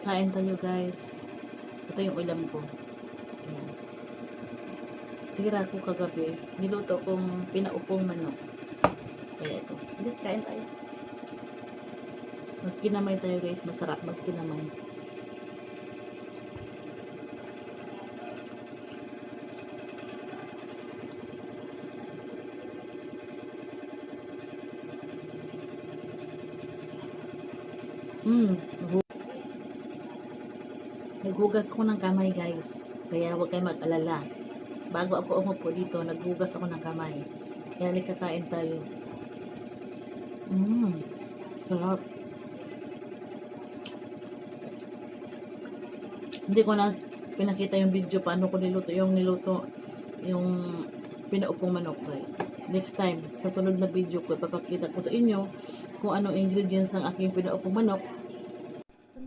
Kain tayo guys. Ito yung ulam ko. Ayan. Tira ko kagabi. Niluto kong pinaupong manok. Kaya ito. Hindi, kain tayo. Magkinamay tayo guys. Masarap magkinamay. Naghugas ako ng kamay guys. Kaya huwag kayo mag-alala. Bago ako umupo dito, naghugas ako ng kamay. Kaya kakain tayo. Sarap. Hindi ko na pinakita yung video paano ko niluto yung pinaupong manok guys. Next time, sa sunod na video ko, ipapakita ko sa inyo kung anong ingredients ng aking pinaupong manok